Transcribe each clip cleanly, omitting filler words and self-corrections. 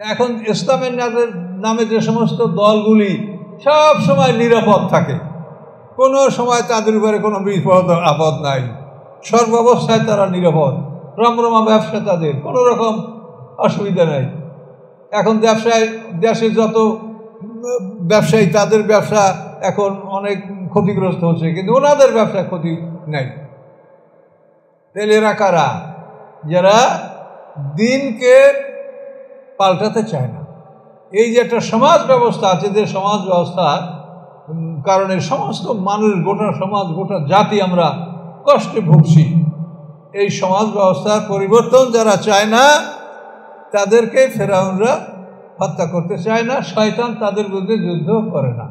এখন ইসলামের নামে যে সমস্ত দলগুলি সব সময় নিরাপদ থাকে, কোনো সময় তাদের উপরে কোনো বিপদ আপদ নাই, সর্বাবস্থায় তারা নিরাপদ, রমরমা ব্যবসা, তাদের কোনো রকম অসুবিধা নাই। এখন দেশে যত ব্যবসায়ী, তাদের ব্যবসা এখন অনেক ক্ষতিগ্রস্ত হচ্ছে, কিন্তু ওনাদের ব্যবসা ক্ষতি নেই। তাহলে এরা কারা? যারা দিনকে পাল্টাতে চায় না। এই যে একটা সমাজ ব্যবস্থা আছে, যে সমাজ ব্যবস্থার কারণে সমস্ত মানুষ, গোটা সমাজ, গোটা জাতি আমরা কষ্টে ভুগছি। এই সমাজ ব্যবস্থার পরিবর্তন যারা চায় না, তাদেরকে ফেরাউনরা হত্যা করতে চায় না, শয়তান তাদের বিরুদ্ধে যুদ্ধ করে না।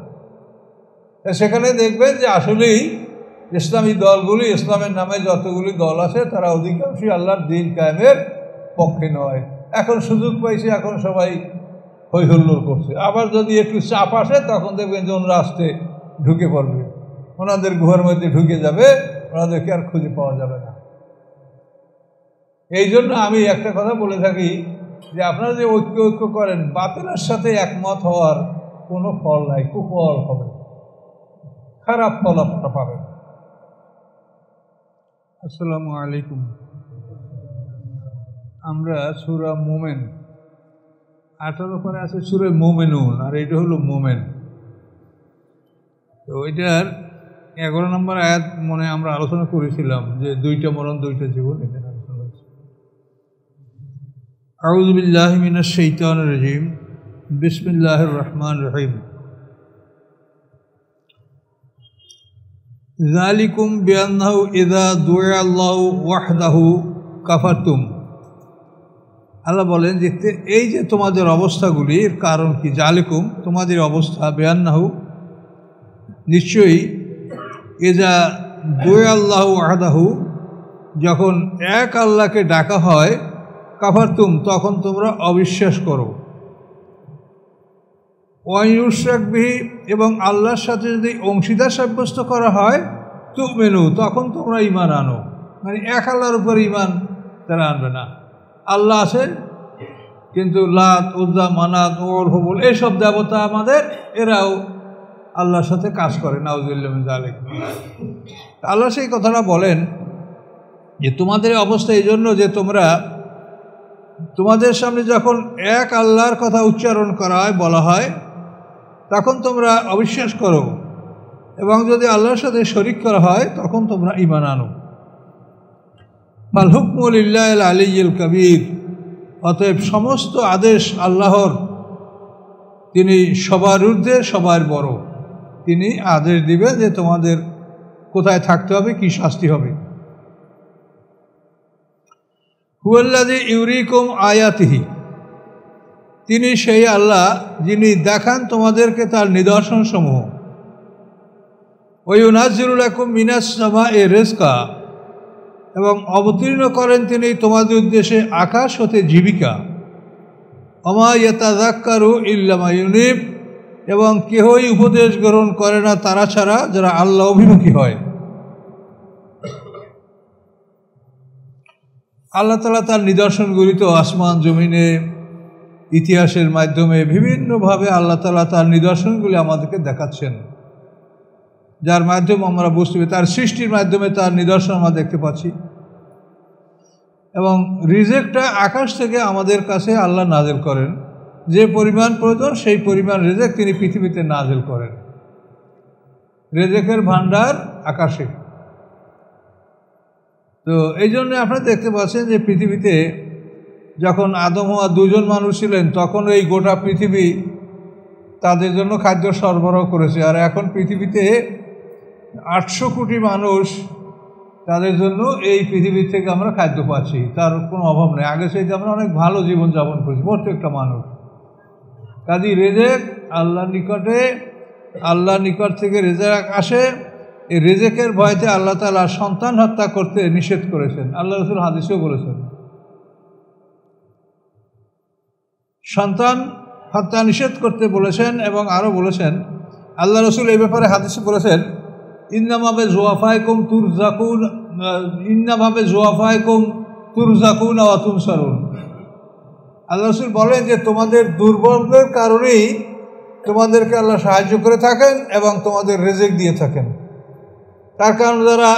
সেখানে দেখবেন যে আসলেই ইসলামী দলগুলি, ইসলামের নামে যতগুলি দল আছে, তারা অধিকাংশই আল্লাহর দ্বীন কায়েমের পক্ষে নয়। এখন সুযোগ পাইছে, এখন সবাই হৈ হুল্লোড় করছে। আবার যদি একটু চাপ আসে, তখন দেখবেন যে ওনারা আসতে ঢুকে পড়বে, ওনাদের গুহার মধ্যে ঢুকে যাবে, ওনাদেরকে আর খুঁজে পাওয়া যাবে না। এই জন্য আমি একটা কথা বলে থাকি যে আপনারা যে ঐক্য করেন, বাতিলের সাথে একমত হওয়ার কোনো ফল নাই, কুফল হবে, খারাপ ফল আপনারা পাবেন। আসসালামু আলাইকুম। আমরা সূরা মোমেন 18 পরে আছে সূরা মোমেনুন, আর এটা হলো মোমেন। তো এটার 11 নম্বর আয়াত মনে আমরা আলোচনা করেছিলাম যে 2টা মরণ 2টা জীবন, এটা আলোচনা হয়েছে। আউযু বিল্লাহি মিনাশ শাইতানির রাজিম, বিসমিল্লাহির রহমানির রহিম। যালিকুম বিআন্নাহু ইযা দুইয়া আল্লাহু ওয়াহদাহু কাফারতুম। আল্লাহ বলেন যে এই যে তোমাদের অবস্থাগুলির কারণ কি? জালিকুম, তোমাদের অবস্থা, বিআন্নাহু, নিশ্চয়ই, ইযা দুইয়া আল্লাহু ওয়াহদাহু, যখন এক আল্লাহকে ডাকা হয়, কাফারতুম, তখন তোমরা অবিশ্বাস করো। ওয়ায়ুশরাক বিহি, এবং আল্লাহর সাথে যদি অংশীদার সাব্যস্ত করা হয়, তুমিনু, তখন তোমরা ঈমান আনো। মানে এক আল্লাহর উপর ঈমান তারা আনবে না। আল্লাহ আছে, কিন্তু লাত, উজ্জা, মানাত, ওল, হুবল, এইসব দেবতা আমাদের, এরাও আল্লাহর সাথে কাজ করে। নাউযুবিল্লাহি মিন যালিক। আল্লাহ সেই কথাটা বলেন যে তোমাদের অবস্থা এই জন্য যে তোমরা, তোমাদের সামনে যখন এক আল্লাহর কথা উচ্চারণ করা হয়, বলা হয়, তখন তোমরা অবিশ্বাস করো, এবং যদি আল্লাহর সাথে শরীক করা হয়, তখন তোমরা ঈমান আনো। ফাল হুকমু লিল্লাহিল আলিয়্যিল কাবীর, অতএব সমস্ত আদেশ আল্লাহর, তিনি সবার ঊর্ধ্বে, সবার বড়। তিনি আদেশ দিবেন যে তোমাদের কোথায় থাকতে হবে, কি শাস্তি হবে। হুয়াল্লাযী ইউরিকুম আয়াতিহি, তিনি সেই আল্লাহ যিনি দেখান তোমাদেরকে তার নিদর্শনসমূহ। ওয়ুনাজ্জিলু লাকুম মিনাস সামাই রিজকা, এবং অবতীর্ণ করেন তিনি তোমাদের উদ্দেশ্যে আকাশ হতে জীবিকা। ওমা ইয়াতাযাক্কারু ইল্লা মান ইউনিব, এবং কেহই উপদেশ গ্রহণ করে না তারা ছাড়া যারা আল্লাহ অভিমুখী হয়। আল্লাহ তাআলা তার নিদর্শনগুলি তো আসমান জমিনে, ইতিহাসের মাধ্যমে বিভিন্নভাবে আল্লাহ তাআলা তার নিদর্শনগুলি আমাদেরকে দেখাচ্ছেন, যার মাধ্যমে আমরা বুঝতে পারি, তার সৃষ্টির মাধ্যমে তার নিদর্শন আমরা দেখতে পাচ্ছি। এবং রিজেকটা আকাশ থেকে আমাদের কাছে আল্লাহ নাজিল করেন, যে পরিমাণ প্রয়োজন সেই পরিমাণ রিজেক তিনি পৃথিবীতে নাজিল করেন। রিজেকের ভান্ডার আকাশে। তো এই জন্য আপনারা দেখতে পাচ্ছেন যে পৃথিবীতে যখন আদম হওয়া 2 জন মানুষ ছিলেন, তখন এই গোটা পৃথিবী তাদের জন্য খাদ্য সরবরাহ করেছে। আর এখন পৃথিবীতে 800 কোটি মানুষ, তাদের জন্য এই পৃথিবী থেকে আমরা খাদ্য পাচ্ছি, তার কোনো অভাব নেই। আগে চাইতে আমরা অনেক ভালো জীবনযাপন করছি প্রত্যেকটা মানুষ। কাজী রেজেক আল্লাহর নিকটে, আল্লাহর নিকট থেকে রেজেক আসে। এই রেজেকের ভয়তে আল্লাহ তাআলা সন্তান হত্যা করতে নিষেধ করেছেন। আল্লাহ রাসূল হাদিসেও বলেছেন, সন্তান হত্যা নিষেধ করতে বলেছেন। এবং আরও বলেছেন, আল্লাহ রাসূল এই ব্যাপারে হাদিসে বলেছেন, ইন্নামাবে জুয়াফাইকুম তুরজাকুন, ইন্নামাবে জুয়াফাইকুম তুরজাকুন ওয়া তুনসারুন। আল্লাহ রাসূল বলেন যে তোমাদের দুর্বলদের কারণেই তোমাদেরকে আল্লাহ সাহায্য করে থাকেন এবং তোমাদের রিজিক দিয়ে থাকেন। তার কারণ যারা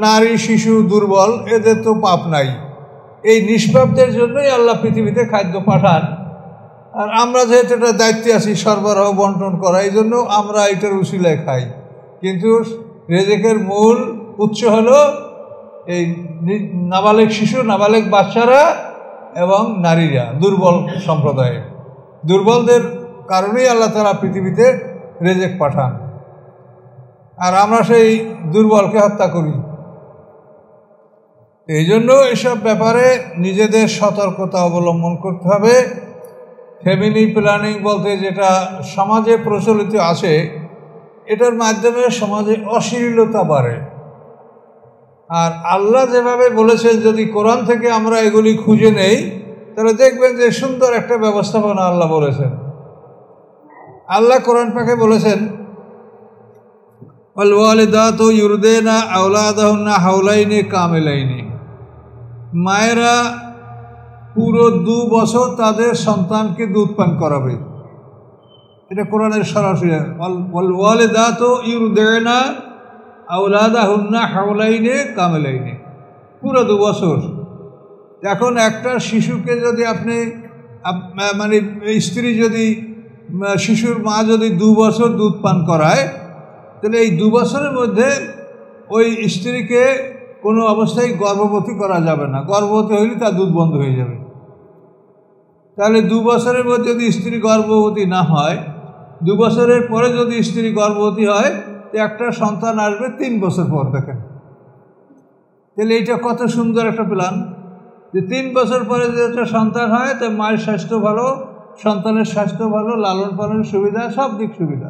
নারী শিশু দুর্বল এদের তো পাপ নাই, এই নিষ্পাপদের জন্যই আল্লাহ পৃথিবীতে খাদ্য পাঠান। আর আমরা যেহেতু এটা দায়িত্বে আছি সরবরাহ বন্টন করা, এই জন্য আমরা এটার উসিলায় খাই। কিন্তু রিজিকের মূল উৎস হলো এই নাবালেগ শিশু, নাবালেগ বাচ্চারা এবং নারীরা, দুর্বল সম্প্রদায়। দুর্বলদের কারণেই আল্লাহ তাআলা পৃথিবীতে রিজিক পাঠান, আর আমরা সেই দুর্বলকে হত্যা করি। এই জন্য এসব ব্যাপারে নিজেদের সতর্কতা অবলম্বন করতে হবে। ফ্যামিলি প্ল্যানিং বলতে যেটা সমাজে প্রচলিত আছে, এটার মাধ্যমে সমাজে অশ্লীলতা বাড়ে। আর আল্লাহ যেভাবে বলেছেন, যদি কোরআন থেকে আমরা এগুলি খুঁজে নেই তাহলে দেখবেন যে সুন্দর একটা ব্যবস্থাপনা আল্লাহ বলেছেন। আল্লাহ কোরআন পাকে বলেছেন, ওয়াল ওয়ালিদাতু ইউরদিনা আওলাদাহুন্না হাওলাইনি কামিলাইনি, মায়েরা পুরো 2 বছর তাদের সন্তানকে দুধ পান করাবে। এটা কোরআনের সরাসরি, ওয়াল ওয়ালিদাতু ইউরদিনা আওলাদাহুন্না হাওলাইনি কামিলাইনি, পুরো 2 বছর। এখন একটা শিশুকে যদি আপনি মানে স্ত্রী যদি শিশুর মা যদি 2 বছর দুধ পান করায়, তাহলে এই 2 বছরের মধ্যে ওই স্ত্রীকে কোনো অবস্থায় গর্ভবতী করা যাবে না। গর্ভবতী হইলে তার দুধ বন্ধ হয়ে যাবে। তাহলে 2 বছরের মধ্যে যদি স্ত্রী গর্ভবতী না হয়, 2 বছরের পরে যদি স্ত্রী গর্ভবতী হয়, তো একটা সন্তান আসবে 3 বছর পর। দেখেন তাহলে এইটা কত সুন্দর একটা প্ল্যান, যে 3 বছর পরে যদি একটা সন্তান হয় তো মায়ের স্বাস্থ্য ভালো, সন্তানের স্বাস্থ্য ভালো, লালন পালনের সুবিধা, সব দিক সুবিধা।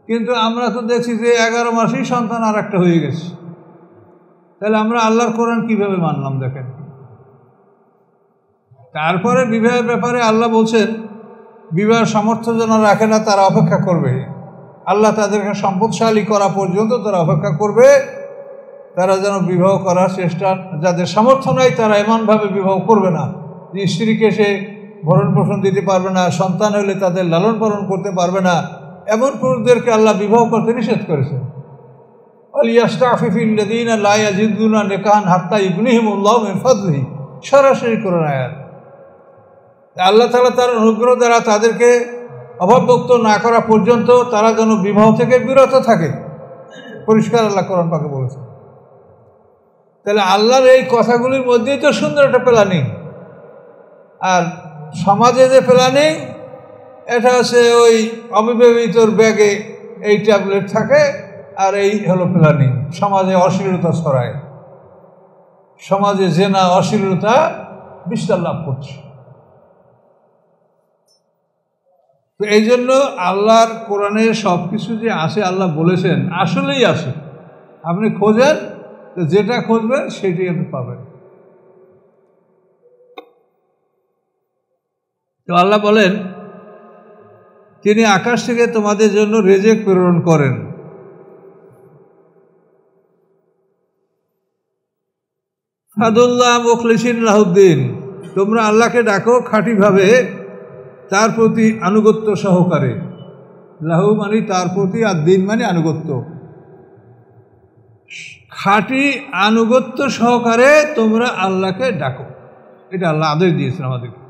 কিন্তু আমরা তো দেখছি যে 11 মাসেই সন্তান আর একটা হয়ে গেছে। তাহলে আমরা আল্লাহর কোরআন কিভাবে মানলাম দেখেন। তারপরে বিবাহের ব্যাপারে আল্লাহ বলছেন, বিবাহ সামর্থ্য যারা রাখে না তারা অপেক্ষা করবে, আল্লাহ তাদেরকে সম্পদশালী করা পর্যন্ত তারা অপেক্ষা করবে। তারা যেন বিবাহ করার চেষ্টা, যাদের সামর্থ্য নাই তারা এমনভাবে বিবাহ করবে না যে স্ত্রীকে সে ভরণ পোষণ দিতে পারবে না, সন্তান হলে তাদের লালন পালন করতে পারবে না, এমন পুরুষদেরকে আল্লাহ বিবাহ করতে নিষেধ করেছে। আলিয়াস্তাফিফিল্লাযীনা লা ইয়াজিদুনা নিকাহান হাত্তা ইগনিহিমুল্লাহু মিন ফাদলিহি, সরাসরি কোরআন আয়াত। আল্লাহ তাআলা তার অনুগ্রহ দ্বারা তাদেরকে অভাবমুক্ত না করা পর্যন্ত তারা যেন বিবাহ থেকে বিরত থাকে, পরিষ্কার আল্লাহ কোরআন পাকে বলেছে। তাহলে আল্লাহর এই কথাগুলির মধ্যেই তো সুন্দর একটা প্ল্যানিং। আর সমাজে যে প্ল্যানিং, এটা হচ্ছে ওই অবিবাহিতর ব্যাগে এই ট্যাবলেট থাকে, আর এই হলো প্ল্যানিং। সমাজে অশ্লীলতা ছড়ায়, সমাজে জেনা অশ্লীলতা বিস্তার লাভ করছে। তো এই জন্য আল্লাহর কোরআনের সব কিছু যে আসে, আল্লাহ বলেছেন আসলেই আসে। আপনি খোঁজেন, তো যেটা খুঁজবেন সেটাই আপনি পাবেন। তো আল্লাহ বলেন, তিনি আকাশ থেকে তোমাদের জন্য রিজিক প্রেরণ করেন। ফাদুল্লাহ মুখলিসিন লাহুদ্দিন, তোমরা আল্লাহকে ডাকো খাঁটিভাবে, তার প্রতি আনুগত্য সহকারে। লাহু মানে তার প্রতি, আর দিন মানে আনুগত্য। খাঁটি আনুগত্য সহকারে তোমরা আল্লাহকে ডাকো, এটা আল্লাহ আদেশ দিয়েছেন আমাদেরকে।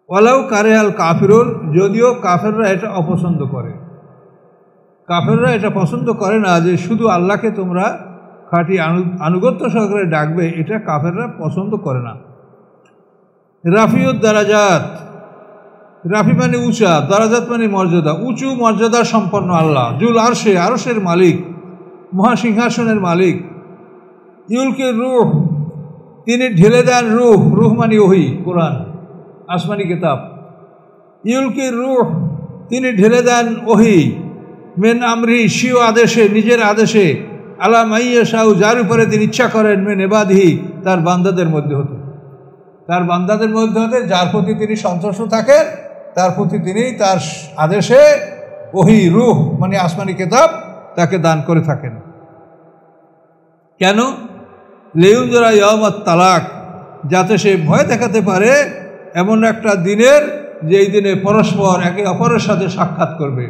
ওয়ালাউ কারিহাল কাফিরুন, যদিও কাফেররা এটা অপছন্দ করে। কাফেররা এটা পছন্দ করে না যে শুধু আল্লাহকে তোমরা খাঁটি আনুগত্য সহকারে ডাকবে, এটা কাফেররা পছন্দ করে না। রাফিউদ দারাজাত, রাফি মানে উঁচা, দারাজাত মানে মর্যাদা, উঁচু মর্যাদা সম্পন্ন আল্লাহ। জুল আরশে, আরশের মালিক, মহাসিংহাসনের মালিক। ইউলকির রূহ, তিনি ঢেলে দেন রূহ, রূহ মানে ওহী, কোরআন আসমানি কিতাব। ইউলকির রূহ, তিনি ঢেলে দেন ওহী, মেন আমরি, স্বীয় আদেশে, নিজের আদেশে, আলা মাইয়াশাউ, যার উপরে তিনি ইচ্ছা করেন, মেন ইবাদিহি, তার বান্দাদের মধ্যে হতে, তার বান্দাদের মধ্যে হতে যার প্রতি তিনি সন্তুষ্ট থাকেন, তার প্রতি তিনি তার আদেশে ওহী, রূহ মানে আসমানি কিতাব তাকে দান করে থাকেন। কেন? লিউনজিরা ইয়াউমাত তালাক, যাতে সে ভয় দেখাতে পারে এমন একটা দিনের, যেই দিনে পরস্পর একে অপরের সাথে সাক্ষাৎ করবে।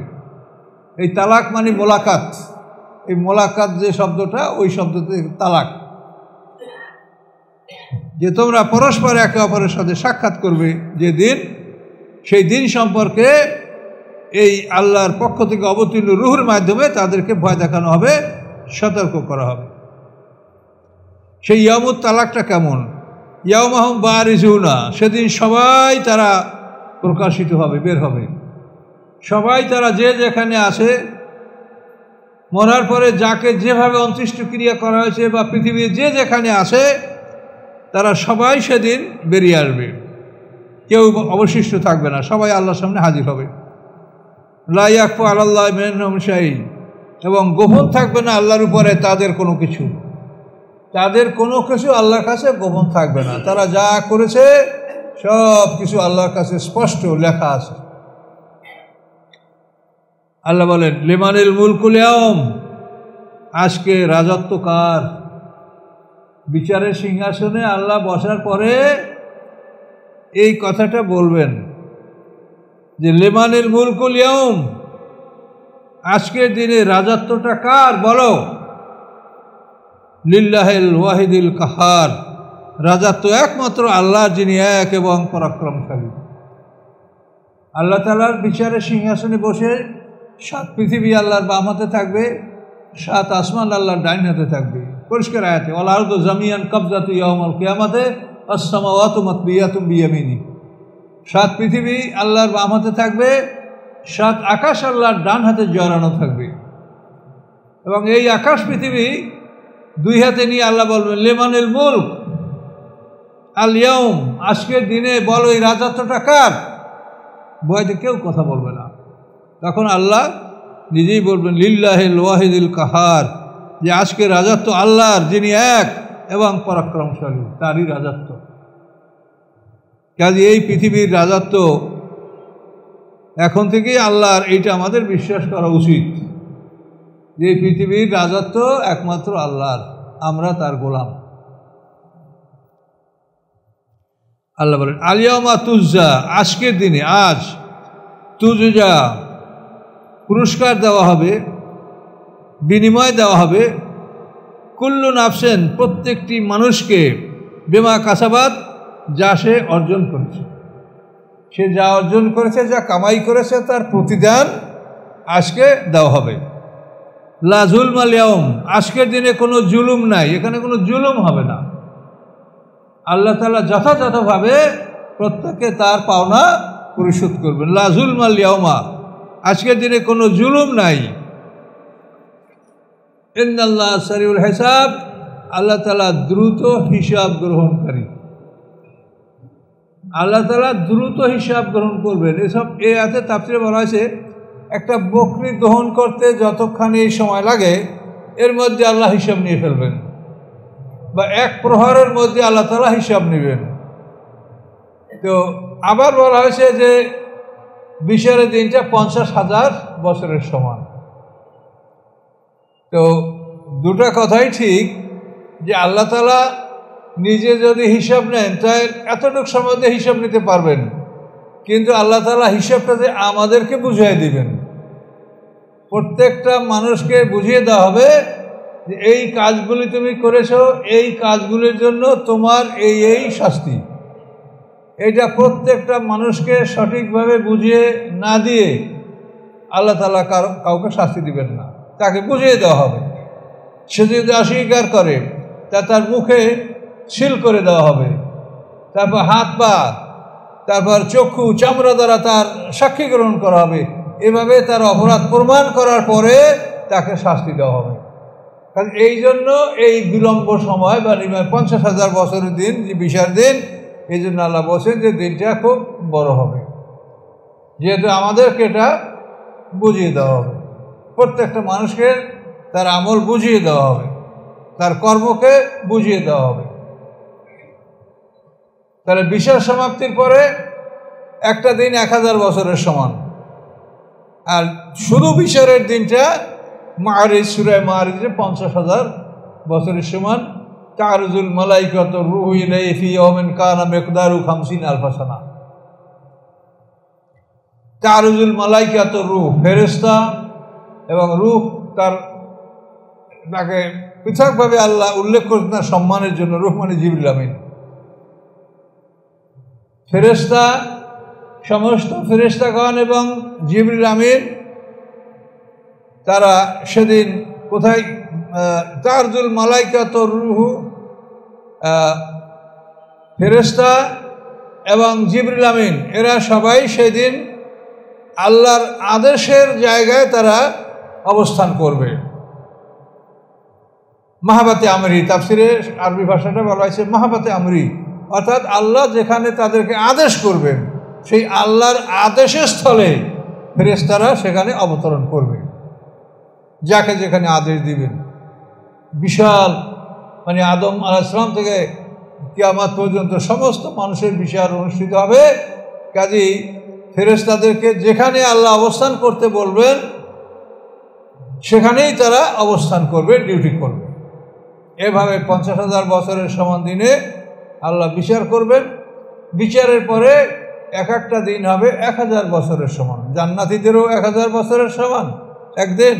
এই তালাক মানে মোলাকাত, এই মোলাকাত যে শব্দটা, ওই শব্দতে তালাক, যে তোমরা পরস্পর একে অপরের সাথে সাক্ষাৎ করবে যে দিন, সেই দিন সম্পর্কে এই আল্লাহর পক্ষ থেকে অবতীর্ণ রূহের মাধ্যমে তাদেরকে ভয় দেখানো হবে, সতর্ক করা হবে। সেই ইয়ামুত তালাকটা কেমন? ইয়াউমাহুম বারিজুনা, সেদিন সবাই তারা প্রকাশিত হবে, বের হবে। সবাই তারা যে যেখানে আছে, মরার পরে যাকে যেভাবে অন্ত্যেষ্টিক্রিয়া করা হয়েছে বা পৃথিবীর যে যেখানে আছে, তারা সবাই সেদিন বেরিয়ে আসবে, কেউ অবশিষ্ট থাকবে না, সবাই আল্লাহর সামনে হাজির হবে। লা ইয়াখফা আলাল্লাহি মিনহুম শাই, এবং গোপন থাকবে না আল্লাহর উপরে তাদের কোনো কিছু, তাদের কোনো কিছু আল্লাহর কাছে গোপন থাকবে না। তারা যা করেছে সব কিছু আল্লাহর কাছে স্পষ্ট লেখা আছে। আল্লাহ বলেন লিমানিল মুলকুল ইয়াউম, আজকে রাজত্ব কার? বিচারের সিংহাসনে আল্লাহ বসার পরে এই কথাটা বলবেন যে লিমানিল মুলকুল ইয়াউম, আজকের দিনে রাজত্বটা কার বলো? লিল্লাহিল ওয়াহিদিল কাহার, রাজত্ব একমাত্র আল্লাহ, যিনি এক এবং পরাক্রমশালী। আল্লাহ তাআলার বিচারের সিংহাসনে বসে 7 পৃথিবী আল্লাহর বাম হাতে থাকবে, 7 আসমান আল্লাহর ডাইন হাতে থাকবে। পরিষ্কার আয়াতে ওয়াল আরদু জামিয়ান কাবজাতু ইয়াউমাল কিয়ামাতে ওয়াস সামাওয়াতু মাতবিয়াতুম বিয়ামিনি। 7 পৃথিবী আল্লাহর বাম হাতে থাকবে, 7 আকাশ আল্লাহর ডান হাতে জড়ানো থাকবে। এবং এই আকাশ পৃথিবী 2 হাতে নিয়ে আল্লাহ বলবেন লিমানিল মুলক আল ইয়াউম, আজকের দিনে বলো এই রাজত্বটা কার? ভয়তে কেউ কথা বলবে না। তখন আল্লাহ নিজেই বলবেন লিল্লাহিল ওয়াহিদিল কাহার, যে আজকে রাজত্ব আল্লাহর, যিনি এক এবং পরাক্রমশালী, তারই রাজত্ব। কাজে এই পৃথিবীর রাজত্ব এখন থেকেই আল্লাহর, এইটা আমাদের বিশ্বাস করা উচিত যে পৃথিবীর রাজত্ব একমাত্র আল্লাহর, আমরা তার গোলাম। আল্লাহ বলেন আল ইয়াউমা তুজজা, আজকের দিনে, আজ, তুজজা, পুরস্কার দেওয়া হবে, বিনিময় দেওয়া হবে, কুল্লু নাফসেন, প্রত্যেকটি মানুষকে, বিমা কাসাবাত, যা সে অর্জন করেছে। সে যা অর্জন করেছে, যা কামাই করেছে, তার প্রতিদান আজকে দেওয়া হবে। লা যুলমাল ইয়াউম, আজকের দিনে কোনো জুলুম নাই, এখানে কোনো জুলুম হবে না। আল্লাহ তাআলা যথাযথভাবে প্রত্যেককে তার পাওনা পরিশোধ করবেন। লা যুলমাল ইয়াউমা, আজকের দিনে কোনো জুলুম নাই। ইন্নাল্লাহ সারিউল হিসাব, আল্লাহ তাআলা দ্রুত হিসাব গ্রহণকারী। আল্লাহ তাআলা দ্রুত হিসাব গ্রহণ করবেন। এসব এই আয়াতে তাফসীরে বলা হয়েছে একটা বকরি দহন করতে যতক্ষণে সময় লাগে, এর মধ্যে আল্লাহ হিসাব নিয়ে ফেলবেন, বা 1 প্রহরের মধ্যে আল্লাহ তাআলা হিসাব নেবেন। তো আবার বলা হয়েছে যে বিচারের দিনটা 50,000 বছরের সমান। তো দুটা কথাই ঠিক, যে আল্লাহ তাআলা নিজে যদি হিসাব নেন তাই এতটুকু সময় দিয়ে হিসাব নিতে পারবেন, কিন্তু আল্লাহ তাআলা হিসাবটা যে আমাদেরকে বুঝিয়ে দিবেন, প্রত্যেকটা মানুষকে বুঝিয়ে দেওয়া হবে যে এই কাজগুলি তুমি করেছো, এই কাজগুলির জন্য তোমার এই এই শাস্তি। এটা প্রত্যেকটা মানুষকে সঠিকভাবে বুঝিয়ে না দিয়ে আল্লাহ তাআলা কাউকে শাস্তি দিবেন না, তাকে বুঝিয়ে দেওয়া হবে। সে যদি অস্বীকার করে তা তার মুখে সিল করে দেওয়া হবে, তারপর হাত পা, তারপর চক্ষু চামড়া দ্বারা তার সাক্ষী গ্রহণ করা হবে। এভাবে তার অপরাধ প্রমাণ করার পরে তাকে শাস্তি দেওয়া হবে। কারণ এই জন্য এই বিলম্ব সময় বা 50,000 বছরের দিন, যে বিচার দিন, এই জন্য আল্লাহ বলছেন যে দিনটা খুব বড় হবে, যেহেতু আমাদেরকে এটা বুঝিয়ে দেওয়া হবে। প্রত্যেকটা মানুষকে তার আমল বুঝিয়ে দেওয়া হবে, তার কর্মকে বুঝিয়ে দেওয়া হবে। তাহলে বিচার সমাপ্তির পরে একটা দিন 1000 বছরের সমান। আর শুধু বিচারের দিনটা মাআরিজ, সূরা মাআরিজে 50,000 বছরের সমান। তারজুল মালাইকাতুর রূহু ইলাইহি ফি ইয়াওমিন কানা মিকদারু 50 আলফা সানা। তারজুল মালাইকাতুর রূহ, ফেরেশতা এবং রূহ তাকে পৃথকভাবে আল্লাহ উল্লেখ করেছেন তার সম্মানের জন্য। রূহ মানে জিবরিল আমিন। ফেরেশতা, সমস্ত ফেরেশতাগণ এবং জিবরিল আমিন তারা সেদিন কোথায়, তারজুল মালাইকাতুর রূহু, ফেরেশতা এবং জিবরিল আমিন এরা সবাই সেদিন আল্লাহর আদেশের জায়গায় তারা অবস্থান করবে। মাহাবাতে আমরি, তাফসিরে আরবি ভাষাটা বলা হয়েছে মাহাবাতে আমরি, অর্থাৎ আল্লাহ যেখানে তাদেরকে আদেশ করবেন সেই আল্লাহর আদেশের স্থলে ফেরেশতারা সেখানে অবতরণ করবে, যাকে যেখানে আদেশ দিবেন। বিশাল মানে আদম আলাইহিস সালাম থেকে কিয়ামত পর্যন্ত সমস্ত মানুষের বিচার অনুষ্ঠিত হবে। কাজেই ফেরেশতাদেরকে যেখানে আল্লাহ অবস্থান করতে বলবেন সেখানেই তারা অবস্থান করবে, ডিউটি করবে। এভাবে 50,000 বছরের সমান দিনে আল্লাহ বিচার করবেন। বিচারের পরে এক একটা দিন হবে 1000 বছরের সমান। জান্নাতীদেরও 1000 বছরের সমান একদিন,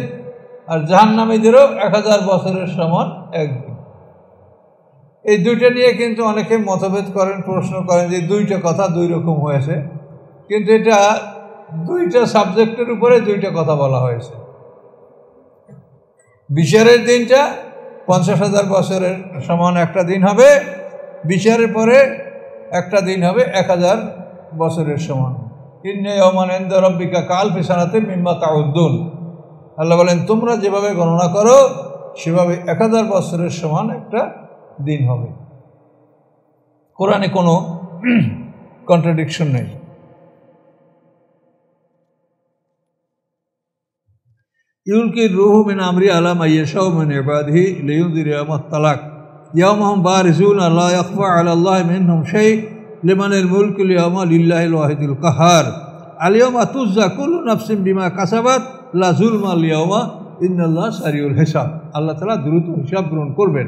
আর জাহান্নামীদেরও 1000 বছরের সমান একদিন। এই দুইটা নিয়ে কিন্তু অনেকে মতভেদ করেন, প্রশ্ন করেন যে দুইটা কথা দুই রকম হয়েছে, কিন্তু এটা দুইটা সাবজেক্টের উপরে দুইটা কথা বলা হয়েছে। বিচারের দিনটা 50,000 বছরের সমান একটা দিন হবে, বিচারের পরে একটা দিন হবে 1000 বছরের সমান। ইন্না ইয়াওমান ইনদা রাব্বিকা কাআলফি সানাতিন মিম্মা তাউদ্দুন। আল্লাহ বলেন তোমরা যেভাবে গণনা করো সেভাবে 1000 বছরের সমান একটা দিন হবে। কোরআনে কোনো কন্ট্রাডিকশন নেই। ইউলকির রূহু মিন আমরি আলা মান ইয়াশাউ মিন ইবাদিহি লিয়ুনযিরা ইয়াওমাত তালাক ইয়াওমা হুম বারিজুন লা ইয়াখফা আলা আল্লাহি মিনহুম শাই লিমানিল মুলকুল ইয়াওমা লিল্লাহিল ওয়াহিদুল কাহার আল ইয়াওমা তুজজা কুল্লু নাফসিন বিমা কাসাবাত লা যুলমা আল ইয়াওমা ইন্নাল্লাহা সারিউল হিসাব। আল্লাহ তাআলা দ্রুত হিসাব গ্রহণ করবেন।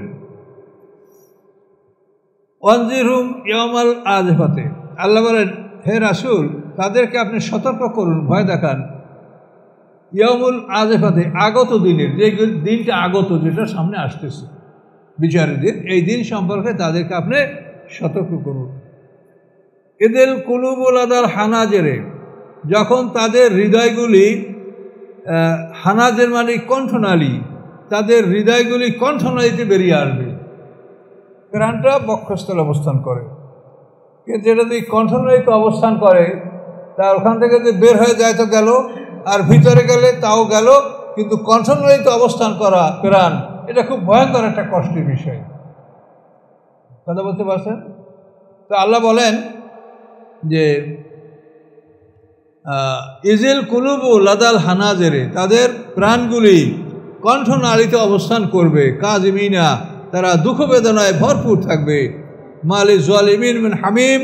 ওয়ানজিরহুম ইয়াওমাল আযফাতে, আল্লাহ বলেন হে রাসূল তাদেরকে আপনি সতর্ক করুন, ভয় দেখান। ইয়াউমুল আযফাতে, আগত দিনের, যে দিনটা আগত, যেটা সামনে আসতেছে বিচারের দিন, এই দিন সম্পর্কে তাদেরকে আপনি সতর্ক করুন। ইদিল কুলুবুল আদার হানাজেরে, যখন তাদের হৃদয়গুলি, হানাজের মানে কণ্ঠনালী, তাদের হৃদয়গুলি কণ্ঠনালীতে বেরিয়ে আসবে। প্রাণটা বক্ষস্থলে অবস্থান করে, কিন্তু যেটা যদি কণ্ঠনালীতে অবস্থান করে তা ওখান থেকে যদি বের হয়ে যায় তো গেল, আর ভিতরে গেলে তাও গেল, কিন্তু কণ্ঠনালীতে অবস্থান করা প্রাণ, এটা খুব ভয়ঙ্কর একটা কষ্টের বিষয়। কথা বলতে পারছেন? তো আল্লাহ বলেন যে ইজিল কুলুবু লাদাল হানাজেরে, তাদের প্রাণগুলি কণ্ঠনালীতে অবস্থান করবে। কাজিমিনা, তারা দুঃখ বেদনায় ভরপুর থাকবে। মালি জালিমিন মিন হামিম,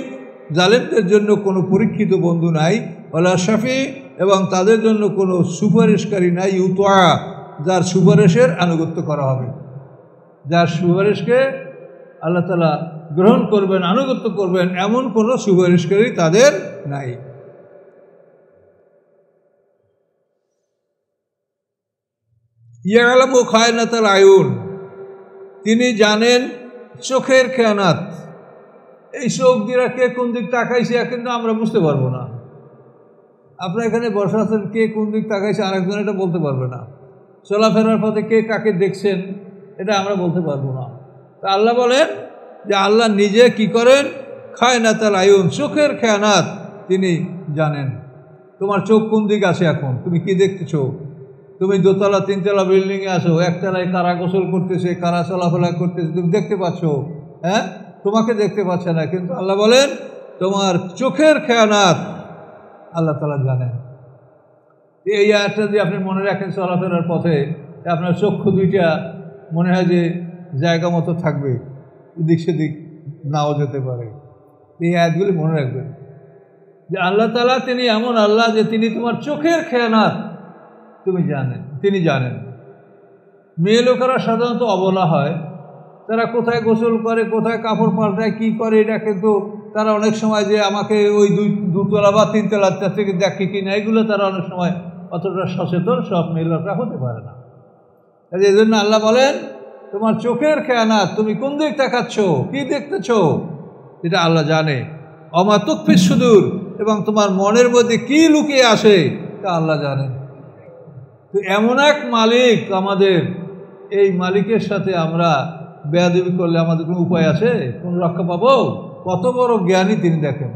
জালেমদের জন্য কোনো পরীক্ষিত বন্ধু নাই। ওয়ালা শাফি, এবং তাদের জন্য কোনো সুপারিশকারী নাই। ইউতোয়া, যার সুপারিশের আনুগত্য করা হবে, যার সুপারিশকে আল্লাহ তাআলা গ্রহণ করবেন, আনুগত্য করবেন, এমন কোনো সুপারিশকারী তাদের নাই। ইয়ালামু খায়নাতাল আয়ুন, তিনি জানেন চোখের খেয়ানাত। এই চোখ দিয়ে কে কোন দিক তাকাইছে কিন্তু আমরা বুঝতে পারবো না। আপনার এখানে বসা আছেন, কে কোন দিক তাকাইছে আরেকজন এটা বলতে পারবে না। চলাফেরার পথে কে কাকে দেখছেন এটা আমরা বলতে পারবো না। তা আল্লাহ বলেন যে আল্লাহ নিজে কি করেন, খায়নাতাল আয়ুন, চোখের খেয়ানাত তিনি জানেন। তোমার চোখ কোন দিক আছে, এখন তুমি কি দেখতেছো? তুমি দোতলা তিনতলা বিল্ডিংয়ে আসো, একতলায় কারা গোসল করতেছে, কারা চলাফেরা করতেছে, তুমি দেখতে পাচ্ছ? হ্যাঁ, তোমাকে দেখতে পাচ্ছে না, কিন্তু আল্লাহ বলেন তোমার চোখের খেয়ানাত আল্লাহ তাআলা জানেন। এই আয়াতটা যদি আপনি মনে রাখেন চলাফেরার পথে, আপনার চক্ষু দুইটা মনে হয় যে জায়গা মতো থাকবে, এদিক সেদিক নাও যেতে পারে। এই আয়াতগুলি মনে রাখবেন যে আল্লাহ তাআলা তিনি এমন আল্লাহ যে তিনি তোমার চোখের খেয়ানাত তুমি জানেন, তিনি জানেন। মেয়ে লোকেরা সাধারণত অবলা হয়, তারা কোথায় গোসল করে, কোথায় কাপড় পাল্টায়, কী করে, এটা কিন্তু তারা অনেক সময় যে আমাকে ওই দুতলা বা তিনতলা থেকে দেখে কিনা, এগুলো তারা অনেক সময় অতটা সচেতন সব মেয়েরা হতে পারে না। এই জন্য আল্লাহ বলেন, তোমার চোখের খেয়ানাত, তুমি কোন দিক তাকাচ্ছ, কি দেখতেছ, এটা আল্লাহ জানে। অমা তুকফিস সুদূর, এবং তোমার মনের মধ্যে কি লুকিয়ে আসে তা আল্লাহ জানে। তো এমন এক মালিক আমাদের, এই মালিকের সাথে আমরা বেয়াদবি করলে আমাদের কোনো উপায় আছে, কোন রক্ষা পাবো? কত বড় জ্ঞানী তিনি, দেখেন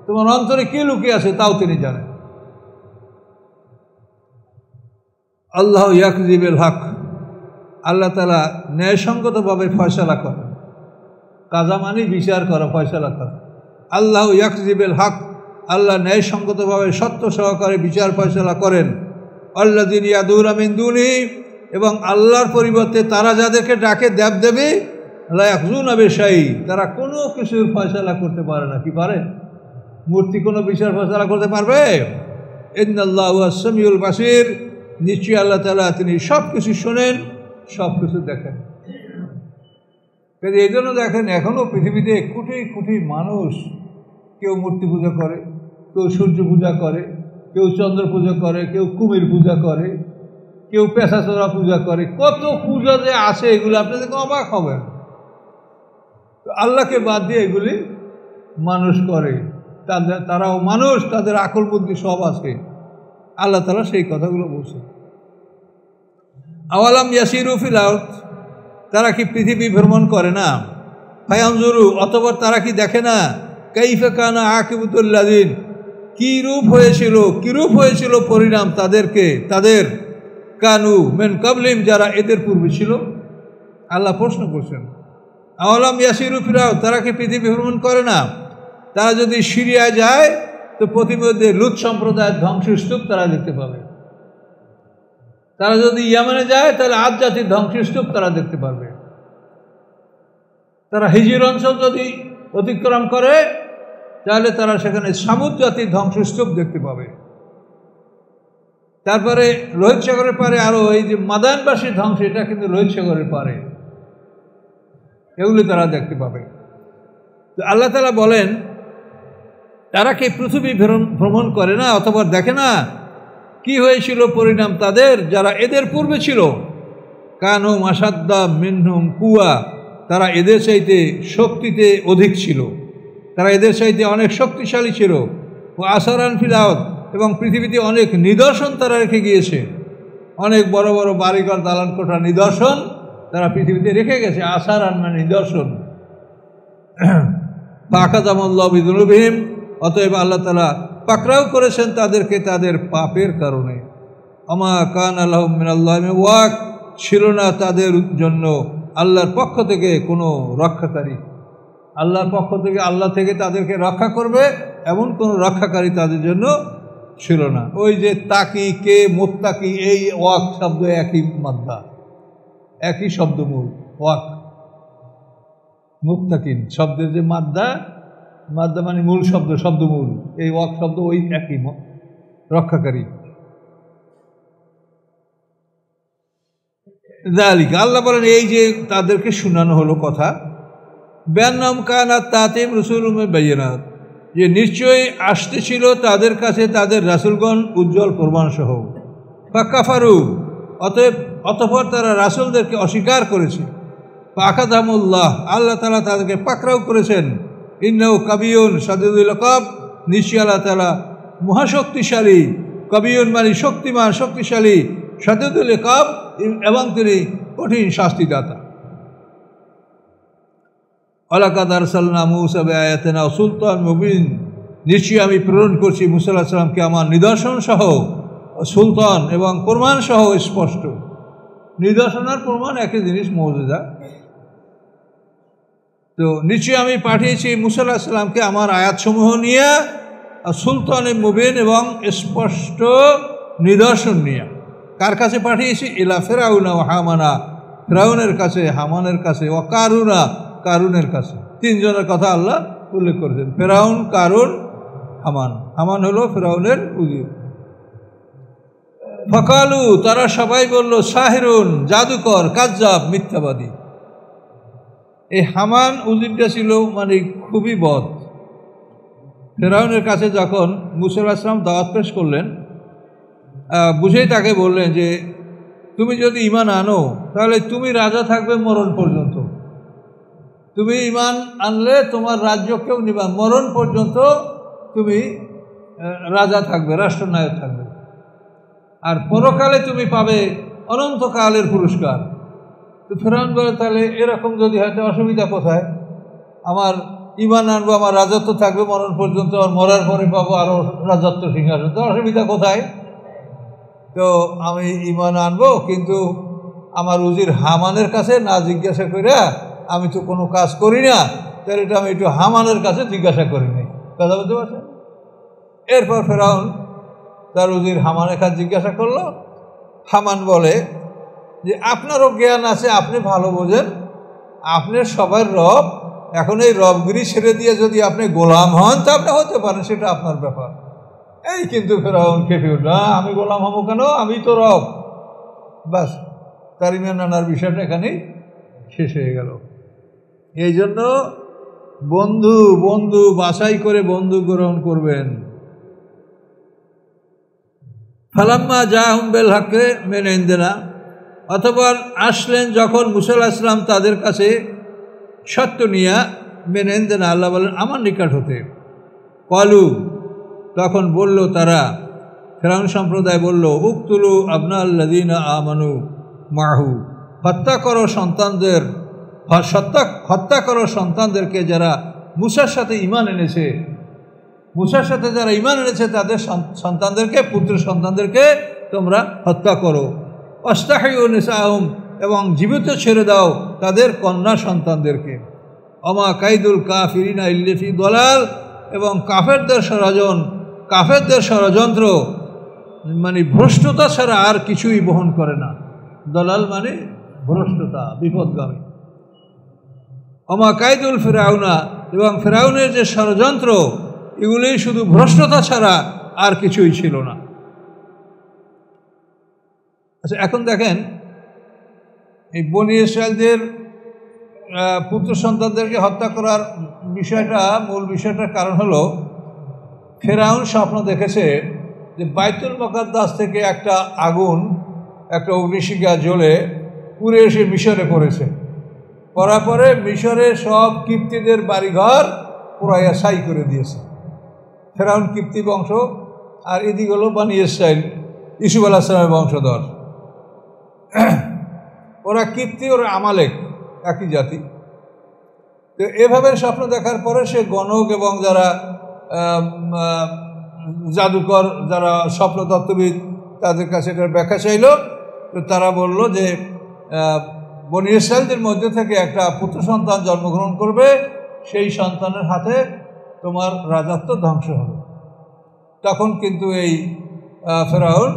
তোমার অন্তরে কি লুকিয়ে আছে তাও তিনি জানেন। আল্লাহ ইয়াকযিবিল হক, আল্লাহ তাআলা ন্যায়সঙ্গতভাবে ফয়সালা করেন। কাজা মানে বিচার করা, ফয়সালা করা। আল্লাহ ইয়াকযিবিল হক, আল্লাহ ন্যায়সঙ্গতভাবে সত্য সহকারে বিচার ফয়সালা করেন। আল্লাযীনা ইয়াদুনা মিন দুনিহি, এবং আল্লাহর পরিবর্তে তারা যাদেরকে ডাকে দেবদেবী, লা ইয়াকযুনা বিশাই, তারা কোনো কিছুর ফয়সালা করতে পারে না। কি পারে? মূর্তি কোনো বিচার ফয়সালা করতে পারবে? ইন্নাল্লাহু আস-সামিউল বাসীর, নিশ্চয়ই আল্লাহ তাআলা তিনি সব কিছু শোনেন, সব কিছু দেখেন। এই জন্য দেখেন এখনও পৃথিবীতে কোটি কোটি মানুষ, কেউ মূর্তি পূজা করে, কেউ সূর্য পূজা করে, কেউ চন্দ্র পূজা করে, কেউ কুমির পূজা করে, কেউ পেশাচোরা পূজা করে, কত পূজা যে আছে এগুলো আপনি দেখে অবাক হবেন। আল্লাহকে বাদ দিয়ে এগুলি মানুষ করে, তারাও মানুষ, তাদের আকল বুদ্ধি সব আছে। আল্লাহ তাআলা সেই কথাগুলো বলছে। আওয়ালাম ইয়াসিরু ফিল আরদ, তারা কি পৃথিবী ভ্রমণ করে না? ফায়ানজুরু, অতঃপর তারা কি দেখে না? কাইফা কানা আকিবাতুল লাযিন, কিরূপ হয়েছিল পরিণাম তাদের কানু মিন কাবলিম, যারা এদের পূর্বে ছিল। আল্লাহ প্রশ্ন করছেন, আওয়ালাম ইয়াসিরু ফিল আরদ, তারা কি পৃথিবী ভ্রমণ করে না? তারা যদি সিরিয়ায় যায় তো প্রতিমধ্যে লুত সম্প্রদায়ের ধ্বংসস্তূপ তারা দেখতে পাবে। তারা যদি ইয়ামানে যায় তাহলে আদ জাতির ধ্বংসস্তূপ তারা দেখতে পারবে। তারা হিজর অঞ্চল যদি অতিক্রম করে তাহলে তারা সেখানে সামুদ জাতির ধ্বংসস্তূপ দেখতে পাবে। তারপরে লোহিত সাগরের পারে আরও এই যে মাদায়নবাসীর ধ্বংস, এটা কিন্তু লোহিত সাগরের পারে, এগুলি তারা দেখতে পাবে। তো আল্লাহ তাআলা বলেন, তারা কি পৃথিবী ভ্রমণ করে না, অথবা দেখে না কি হয়েছিল পরিণাম তাদের যারা এদের পূর্বে ছিল? কানু মাসাদ্দা মিনহুম কুয়া, তারা এদের চাইতে শক্তিতে অধিক ছিল, তারা এদের চাইতে অনেক শক্তিশালী ছিল। ও আসারান ফিল আরদ, এবং পৃথিবীতে অনেক নিদর্শন তারা রেখে গিয়েছে, অনেক বড় বড় বাড়িঘর দালান কোঠা নিদর্শন তারা পৃথিবীতে রেখে গেছে। আসারান মানে নিদর্শন। ফাআখাযাহুমুল্লাহু বিযুনুবিহিম, অতএব আল্লাহ তাআলা পাকড়াও করেছেন তাদেরকে তাদের পাপের কারণে। আমা কানা লাহুম মিনাল্লাহি মিন ওয়াক, ছিল না তাদের জন্য আল্লাহর পক্ষ থেকে কোনো রক্ষাকারী। আল্লাহর পক্ষ থেকে, আল্লাহ থেকে তাদেরকে রক্ষা করবে এমন কোনো রক্ষাকারী তাদের জন্য ছিল না। ওই যে তাকি কে মুত্তাকি, এই ওয়াক শব্দ একই মাদ্দা, একই শব্দমূল। ওয়াক মুত্তাকিন শব্দের যে মাদ্দা মানে মূল শব্দমূল, এই ওয়াক শব্দ ওই একই, রক্ষাকারী। যালিকা, আল্লাহ বলেন এই যে তাদেরকে শোনানো হলো কথা, বিআন্নাহুম কানাত তাতিহিম রুসুলুহুম বিল বায়িনাত, যে নিশ্চয়ই আসতেছিল তাদের কাছে তাদের রাসূলগণ উজ্জ্বল প্রমাণ সহ। ফাকাফারু, অতঃপর তারা রাসূলদেরকে অস্বীকার করেছে। ফাআখাযাহুমুল্লাহ, আল্লাহ তাআলা তাদেরকে পাকড়াও করেছেন। ইন্নাহু কাবিয়ুন শাদীদুল ইকাব, নিশ্চয়ই আল্লাহ তাআলা মহাশক্তিশালী। কাবিয়ুন মানে শক্তিমান, শক্তিশালী। শাদীদুল ইকাব, এবং তিনি কঠিন শাস্তিদাতা। ওয়ালাকাদ আরসালনা মূসা বিআয়াতিনা ওয়া সুলতানিন মুবিন, নিশ্চয়ই আমি প্রেরণ করছি মূসা আলাইহিস সালামকে আমার নিদর্শন সহ, সুলতান এবং প্রমাণ সহ, স্পষ্ট। নিদর্শন আর প্রমাণ একই জিনিস, মুজিজা। তো নিশ্চয়ই আমি পাঠিয়েছি মূসা আলাইহিস সালামকে আমার আয়াতসমূহ নিয়ে, সুলতানে মুবিন এবং স্পষ্ট নিদর্শন নিয়ে। কার কাছে পাঠিয়েছি? ইলা ফিরআউনা ওয়া হামানা, ফিরআউনের কাছে, হামানের কাছে, ওয়া কারুনা, কারুনের কাছে। তিনজনের কথা আল্লাহ উল্লেখ করেছেন, ফিরআউন, কারুন, হামান। হামান হলো ফিরআউনের উজির। ফাকালু, তারা সবাই বলল, সাহিরুন, জাদুকর, কাজ্জাব, মিথ্যাবাদী। এই হামান উজিরটা ছিল মানে খুবই বদ। ফেরাউনের কাছে যখন মুসা আলাইহিস সালাম দাওয়াত পেশ করলেন, বুঝেই তাকে বললেন যে তুমি যদি ঈমান আনো তাহলে তুমি রাজা থাকবে মরণ পর্যন্ত। তুমি ঈমান আনলে তোমার রাজ্য কেউ নিবা, মরণ পর্যন্ত তুমি রাজা থাকবে, রাষ্ট্রনায়ক থাকবে, আর পরকালে তুমি পাবে অনন্তকালের পুরস্কার। তো ফেরাউন বলে তাহলে এরকম যদি হয় তো অসুবিধা কোথায়? আমার ঈমান আনবো, আমার রাজত্ব থাকবে মরণ পর্যন্ত, আর মরার পরে পাবো আরও রাজত্ব সিংহাসন, তো অসুবিধা কোথায়? তো আমি ঈমান আনবো, কিন্তু আমার উজির হামানের কাছে না জিজ্ঞাসা করে, আমি তো কোনো কাজ করি না, তাহলে এটা আমি একটু হামানের কাছে জিজ্ঞাসা করি নাই। কথা বলতে পারছেন? এরপর ফেরাউন তার উজির হামানের কাছে জিজ্ঞাসা করলো। হামান বলে যে আপনারও জ্ঞান আছে, আপনি ভালো বোঝেন, আপনি সবার রব, এখন এই রবগিরি ছেড়ে দিয়ে যদি আপনি গোলাম হন তা আপনি হতে পারেন, সেটা আপনার ব্যাপার। এই কিন্তু ফেরাউন খেপে উঠল, আমি গোলাম হবো কেন, আমি তো রব। বাস, তার ঈমান আনার বিষয়টা এখানেই শেষ হয়ে গেল। এই জন্য বন্ধু বন্ধু বাছাই করে বন্ধু গ্রহণ করবেন। ফালাম্মা জাআহুম বিল হাক্কি মিন ইনদিনা, অতঃপর আসলেন যখন মুসা আলাইহিস সালাম তাদের কাছে সত্য নিয়া, মিন ইনদিনা আল্লাহ বলেন আমার নিকট হতে। ক্বালু, তখন বলল তারা, ফেরাউন সম্প্রদায় বলল, উকতুলু আবনাল্লাযীনা আমানু মাহু, হত্যা করো সন্তানদেরকে যারা মুসার সাথে ঈমান এনেছে, মুসার সাথে যারা ঈমান এনেছে তাদের সন্তানদেরকে, পুত্র সন্তানদেরকে তোমরা হত্যা করো। ওয়াস্তাহিয়ু নিসাআহুম, এবং জীবিত ছেড়ে দাও তাদের কন্যা সন্তানদেরকে। ওমা কাইদুল কাফিরিনা ইল্লা ফি দালাল, এবং কাফেরদের ষড়যন্ত্র মানে ভ্রষ্টতা ছাড়া আর কিছুই বহন করে না। দলাল মানে ভ্রষ্টতা, বিপদগামী। ওমা কাইদুল ফিরাউনা, এবং ফিরাউনের যে ষড়যন্ত্র এগুলি শুধু ভ্রষ্টতা ছাড়া আর কিছুই ছিল না। আচ্ছা, এখন দেখেন এই বনী ইসরায়েলদের পুত্র সন্তানদেরকে হত্যা করার বিষয়টা, মূল বিষয়টার কারণ হলো ফেরাউন স্বপ্ন দেখেছে যে বাইতুল মুকাদ্দাস থেকে একটা আগুন, একটা অগ্নিশিখা জ্বলে পুড়ে এসে মিশরে পড়েছে। পড়ার পরে মিশরে সব কিপ্তিদের বাড়িঘর পুরাইয়া ছাই করে দিয়েছে। ফেরাউন কিপ্তি বংশ, আর এদিক হলো বনী ইসরায়েল, ইউসুফ আলাইহিস সালামের বংশধর। ওরা কিপ্তি, ওরা আমালেক, একই জাতি। তো এভাবে স্বপ্ন দেখার পরে সে গণক এবং যারা জাদুকর, যারা স্বপ্নতত্ত্ববিদ, তাদের কাছে এটার ব্যাখ্যা চাইল। তো তারা বলল যে বনী ইসরায়েলদের মধ্যে থেকে একটা পুত্র সন্তান জন্মগ্রহণ করবে, সেই সন্তানের হাতে তোমার রাজত্ব ধ্বংস হবে। তখন কিন্তু এই ফেরাউন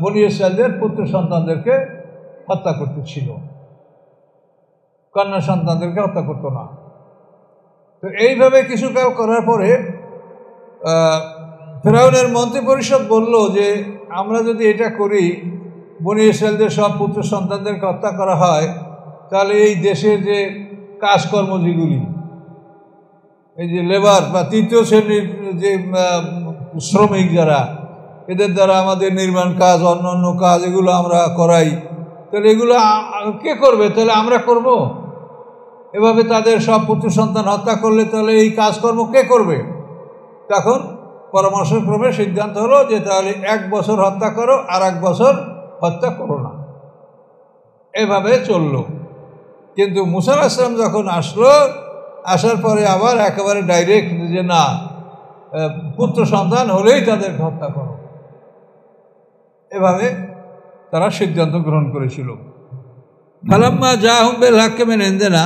বনী ইসরায়েলদের পুত্র সন্তানদেরকে হত্যা করতেছিল, কন্যা সন্তানদেরকে হত্যা করতো না। তো এইভাবে কিছুকাল করার পরে ফেরাউনের মন্ত্রী পরিষদ বলল যে আমরা যদি এটা করি, বনী ইসরায়েলদের সব পুত্র সন্তানদেরকে হত্যা করা হয়, তাহলে এই দেশের যে কাজকর্ম যেগুলি, এই যে লেবার বা তৃতীয় শ্রেণীর যে শ্রমিক যারা, এদের দ্বারা আমাদের নির্মাণ কাজ, অন্য কাজ এগুলো আমরা করাই, তাহলে এগুলো কে করবে? তাহলে আমরা করব। এভাবে তাদের সব পুত্র সন্তান হত্যা করলে তাহলে এই কাজকর্ম কে করবে? তখন পরামর্শক্রমে সিদ্ধান্ত হলো যে তাহলে 1 বছর হত্যা করো, আর 1 বছর হত্যা করো না। এভাবে চলল। কিন্তু মুসা আলাইহিস সালাম যখন আসার পরে আবার একেবারে ডাইরেক্ট যে না, পুত্র সন্তান হলেই তাদেরকে হত্যা করো, এভাবে তারা সিদ্ধান্ত গ্রহণ করেছিল। ফালাম্মা জাআহুম বিল হাক্কি মিন ইনদিনা,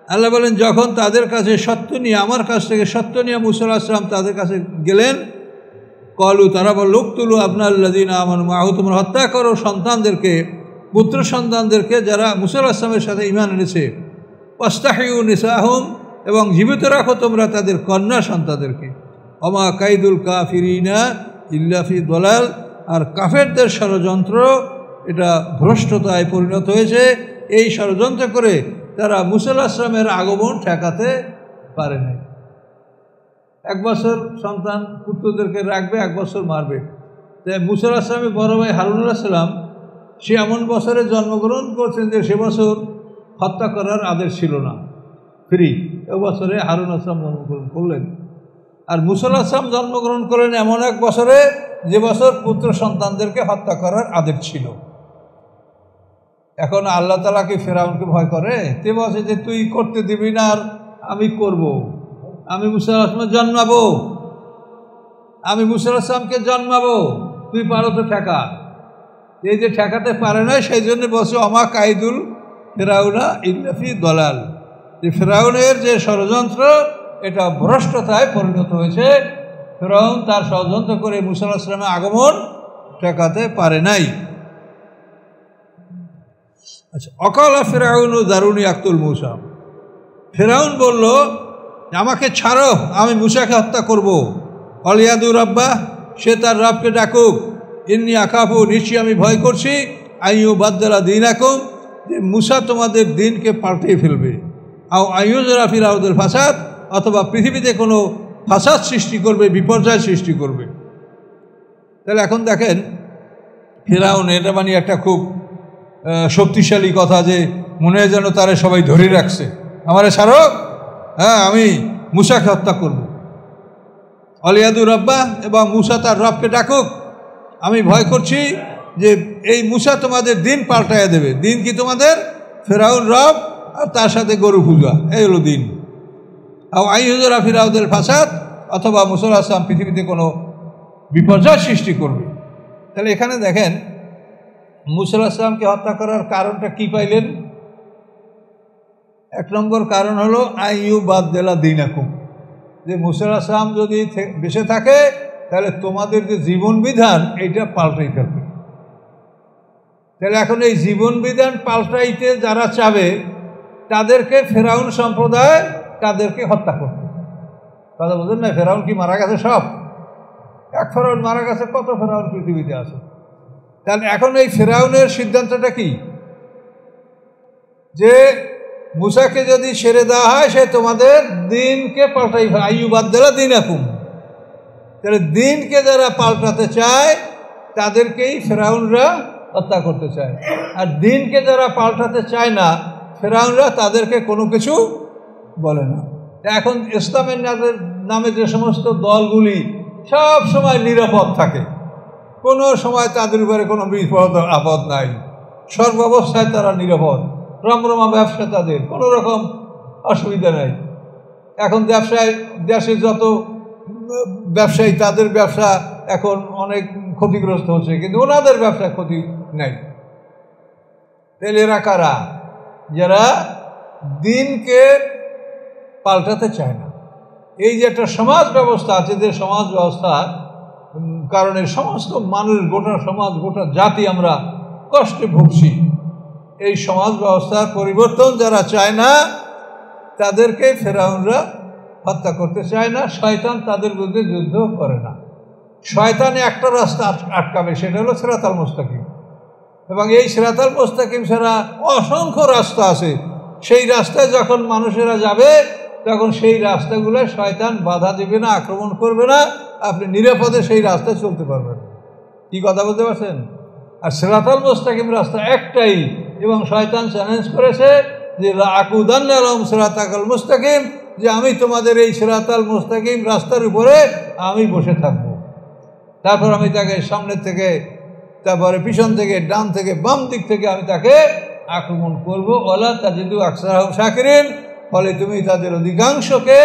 আল্লাহ বলেন যখন তাদের কাছে সত্য নিয়ে, আমার কাছ থেকে সত্য নিয়ে মুসা আলাইহিস সালাম তাদের কাছে গেলেন, ক্বালু, তারা বলল, উকতুলু আবনাল্লাযীনা আমানু মাহু, তোমরা হত্যা করো সন্তানদেরকে, পুত্র সন্তানদেরকে যারা মুসা আলাইহিস সালামের সাথে ঈমান এনেছে। ওয়াস্তাহিয়ু নিসাআহুম, এবং জীবিত রাখো তোমরা তাদের কন্যা সন্তানদেরকে। ওমা কাইদুল কাফিরিনা ইল্লা ফি দালাল, আর কাফেরদের ষড়যন্ত্র এটা ভ্রষ্টতায় পরিণত হয়েছে। এই ষড়যন্ত্র করে তারা মুসা আলাইহিস সালামের আগমন ঠেকাতে পারে নাই। 1 বছর সন্তান পুত্রদেরকে রাখবে, 1 বছর মারবে। তাই মুসা আলাইহিস সালামের বড় ভাই হারুন আলাইহিস সালাম সে এমন বছরে জন্মগ্রহণ করছেন যে সে বছর হত্যা করার আদেশ ছিল না, ফ্রি। এ বছরে হারুন আলাইহিস সালাম জন্মগ্রহণ করলেন। আর মুসা আলাইহিস সালাম জন্মগ্রহণ করলেন এমন এক বছরে যে বছর পুত্র সন্তানদেরকে হত্যা করার আদেশ ছিল। এখন আল্লাহ তাআলা কি ফেরাউনকে ভয় করে? তে বলছে যে তুই করতে দিবি না আর আমি করব, আমি মুসা আলাইহিস সালামকে জন্মাবো, আমি মুসা আলাইহিস সালামকে জন্মাবো, তুই পারো তো ঠেকা। এই যে ঠেকাতে পারে না, সেই জন্য বলছে অমা কাইদুল ফেরাউনা ইল্লা ফি দলাল, যে ফেরাউনের যে ষড়যন্ত্র এটা ভ্রষ্টতায় পরিণত হয়েছে। ফেরাউন তার ষড়যন্ত্র করে মুসা আলাইহিস সালামের আগমন ঠেকাতে পারে নাই। আচ্ছা, অকালা ফেরাউন ও দারুনি আক্তুল মুসা, ফেরাউন বলল আমাকে ছাড়ো, আমি মুসাকে হত্যা করব। অলিয়াদু রব্বা, সে তার রবকে ডাকুক। ইন্নি আকাফু, নিশ্চয়ই আমি ভয় করছি, আইয়ু বাদ্দালা দীনাকুম, যে মুসা তোমাদের দিনকে পাল্টে ফেলবে। আও আইয়ুজরা ফিল আরদিল ফাসাদ, অথবা পৃথিবীতে কোনো ফাসাদ সৃষ্টি করবে, বিপর্যয় সৃষ্টি করবে। তাহলে এখন দেখেন ফেরাউন এটা মানে একটা খুব শক্তিশালী কথা, যে মনে হয় যেন তারা সবাই ধরে রাখছে, আমারে ছাড়ো, হ্যাঁ আমি মুসাকে হত্যা করব। অলিয়াদু রব্বা, এবং মুসা তার রবকে ডাকুক, আমি ভয় করছি যে এই মুসা তোমাদের দিন পাল্টাইয়া দেবে। দিন কি তোমাদের? ফেরাউন রব আর তার সাথে গরু পূজা, এই হলো দিন। আর আইয়ুজরা ফিল আরদিল ফাসাদ, অথবা মুসা আলাইহিস সালাম পৃথিবীতে কোনো বিপর্যয় সৃষ্টি করবে। তাহলে এখানে দেখেন মুসা আলাইহিস সালামকে হত্যা করার কারণটা কি পাইলেন? 1 নম্বর কারণ হলো আইয়ু বাদ্দালা দীনাকুম, যে মুসা আলাইহিস সালাম যদি বেঁচে থাকে তাহলে তোমাদের যে জীবন বিধান এইটা পাল্টাই ফেলবে। তাহলে এখন এই জীবন বিধান পাল্টাইতে যারা চাবে তাদেরকে ফেরাউন সম্প্রদায় তাদেরকে হত্যা করবে। কথা বুঝলেন না? ফেরাউন কি মারা গেছে সব? 1 ফেরাউন মারা গেছে, কত ফেরাউন পৃথিবীতে আছে। তাহলে এখন এই ফেরাউনের সিদ্ধান্তটা কি? যে মুসাকে যদি ছেড়ে দেওয়া হয় সে তোমাদের দিনকে পাল্টাই ফেলে, আইয়ু বাদ্দালা দীনাকুম। তাহলে দিনকে যারা পাল্টাতে চায় তাদেরকেই ফেরাউনরা হত্যা করতে চায়, আর দিনকে যারা পাল্টাতে চায় না ফেরাউনরা তাদেরকে কোনো কিছু বলে না। এখন ইসলামের নামে যে সমস্ত দলগুলি সব সময় নিরাপদ থাকে, কোনো সময় তাদের উপরে কোনো বিপদ আপদ নাই, সর্বাবস্থায় তারা নিরাপদ, রমরমা ব্যবসা, তাদের কোনো রকম অসুবিধা নাই। এখন ব্যবসায় দেশে যত ব্যবসায়ী তাদের ব্যবসা এখন অনেক ক্ষতিগ্রস্ত হচ্ছে, কিন্তু ওনাদের ব্যবসায় ক্ষতি নাই। তাহলে এরা কারা? যারা দিনকে পাল্টাতে চায় না। এই যে একটা সমাজ ব্যবস্থা আছে, যে সমাজ ব্যবস্থার কারণে সমস্ত মানুষ, গোটা সমাজ, গোটা জাতি আমরা কষ্টে ভুগছি। এই সমাজ ব্যবস্থার পরিবর্তন যারা চায় না তাদেরকে ফেরাউনরা হত্যা করতে চায় না। শয়তান তাদের বিরুদ্ধে যুদ্ধ করে না। শয়তানে একটা রাস্তা আটকাবে, সেটা হলো সিরাতাল মুস্তাকিম। এবং এই সিরাতাল মুস্তাকিম ছাড়া অসংখ্য রাস্তা আছে। সেই রাস্তায় যখন মানুষেরা যাবে তখন সেই রাস্তাগুলোয় শয়তান বাধা দেবে না, আক্রমণ করবে না, আপনি নিরাপদে সেই রাস্তায় চলতে পারবেন। কি কথা বলতে পারছেন? আর সিরাতাল মুস্তাকিম রাস্তা একটাই, এবং শয়তান চ্যালেঞ্জ করেছে যে লাআকুদান্না লাহুম সিরাতাকাল মুস্তাকিম, যে আমি তোমাদের এই সিরাতাল মুস্তাকিম রাস্তার উপরে আমি বসে থাকব। তারপর আমি তাকে সামনের থেকে, তারপরে পিছন থেকে, ডান থেকে, বাম দিক থেকে আমি তাকে আক্রমণ করব। ওয়ালা তাজিদু আকসারাহুম শাকিরিন, ফলে তুমি তাদের অধিকাংশকে